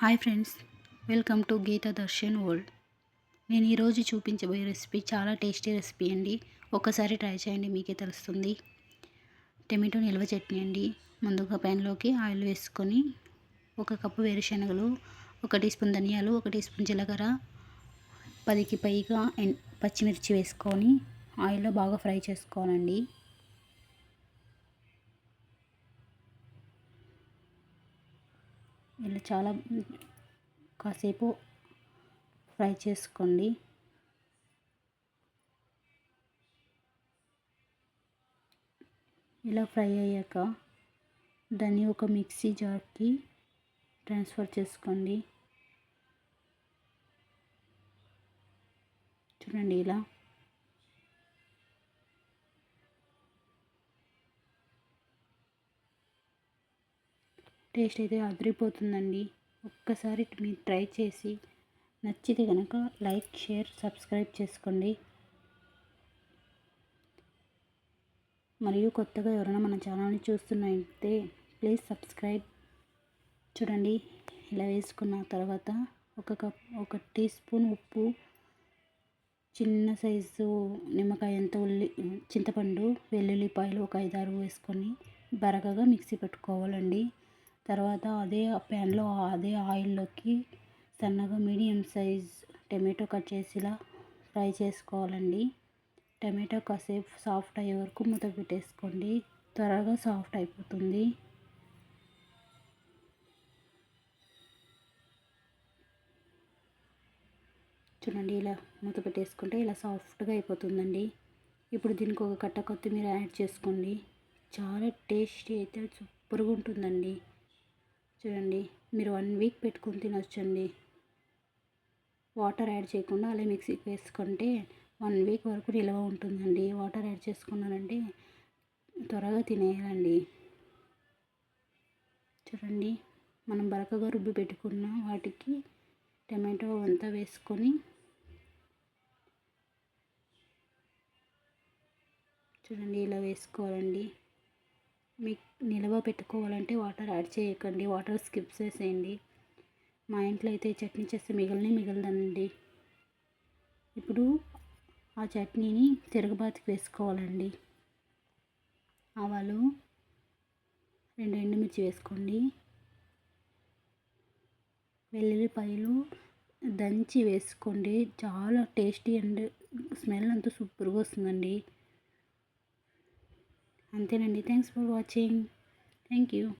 Hi friends, welcome to Geeta Darshan world. నేను ఈరోజు చూపించబోయే రెసిపీ చాలా టేస్టీ రెసిపీ అండి. ఒక్కసారి ట్రై చేయండి, మీకే తెలుస్తుంది. టమాటో నిల్వ చట్నీ అండి. ముందుగా ప్యాన్లోకి ఆయిల్ వేసుకొని 1 కప్పు వేరుశనగలు, 1 టీ స్పూన్ ధనియాలు, 1 టీ స్పూన్ జీలకర్ర, 10కి పైగా పచ్చిమిర్చి వేసుకొని ఆయిల్లో బాగా ఫ్రై చేసుకోవాలండి. ఇలా చాలా కాసేపు ఫ్రై చేసుకోండి. ఇలా ఫ్రై అయ్యాక దాన్ని ఒక మిక్సీ జార్కి ట్రాన్స్ఫర్ చేసుకోండి. చూడండి, ఇలా టేస్ట్ అయితే అదిరిపోతుందండి. ఒక్కసారి మీరు ట్రై చేసి నచ్చితే కనుక లైక్, షేర్, సబ్స్క్రైబ్ చేసుకోండి. మరియు కొత్తగా ఎవరైనా మన ఛానల్ని చూస్తున్నట్లయితే ప్లీజ్ సబ్స్క్రైబ్. చూడండి, ఇలా వేసుకున్న తర్వాత 1 టీ స్పూన్ ఉప్పు, చిన్న సైజు నిమ్మకాయ అంత చింతపండు, వెల్లుల్లిపాయలు ఒక 5-6 వేసుకొని బరకగా మిక్సీ పెట్టుకోవాలండి. తర్వాత అదే ప్యాన్లో అదే ఆయిల్లోకి సన్నగా మీడియం సైజ్ టమాటో కట్ చేసి ఇలా ఫ్రై చేసుకోవాలండి. టమాటో కాసేపు సాఫ్ట్ అయ్యే వరకు మూత పెట్టేసుకోండి, త్వరగా సాఫ్ట్ అయిపోతుంది. చూడండి, ఇలా మూత పెట్టేసుకుంటే ఇలా సాఫ్ట్గా అయిపోతుందండి. ఇప్పుడు దీనికి ఒక కట్ట కొత్తిమీర యాడ్ చేసుకోండి. చాలా టేస్టీ అయితే సూపర్గా ఉంటుందండి. చూడండి, మీరు 1 వీక్ పెట్టుకొని తినొచ్చండి. వాటర్ యాడ్ చేయకుండా అలా మిక్సీకి వేసుకుంటే 1 వీక్ వరకు నిల్వ ఉంటుందండి. వాటర్ యాడ్ చేసుకున్నారంటే త్వరగా తినేయాలండి. చూడండి, మనం బరకగా రుబ్బి పెట్టుకున్న వాటికి టమాటో అంతా వేసుకొని చూడండి ఇలా వేసుకోవాలండి. మీకు నిల్వ పెట్టుకోవాలంటే వాటర్ యాడ్ చేయకండి, వాటర్ స్కిప్ చేసేయండి. మా ఇంట్లో అయితే చట్నీ చేస్తే మిగలదండి. ఇప్పుడు ఆ చట్నీని తిరగబాతికి వేసుకోవాలండి. ఆవాలు, 2 ఎండుమిర్చి వేసుకోండి. వెల్లుల్లిపాయలు దంచి వేసుకోండి. చాలా టేస్టీ అండ్ స్మెల్ అంతా సూపర్గా వస్తుందండి. అంతేనండి. Thanks for watching. Thank you.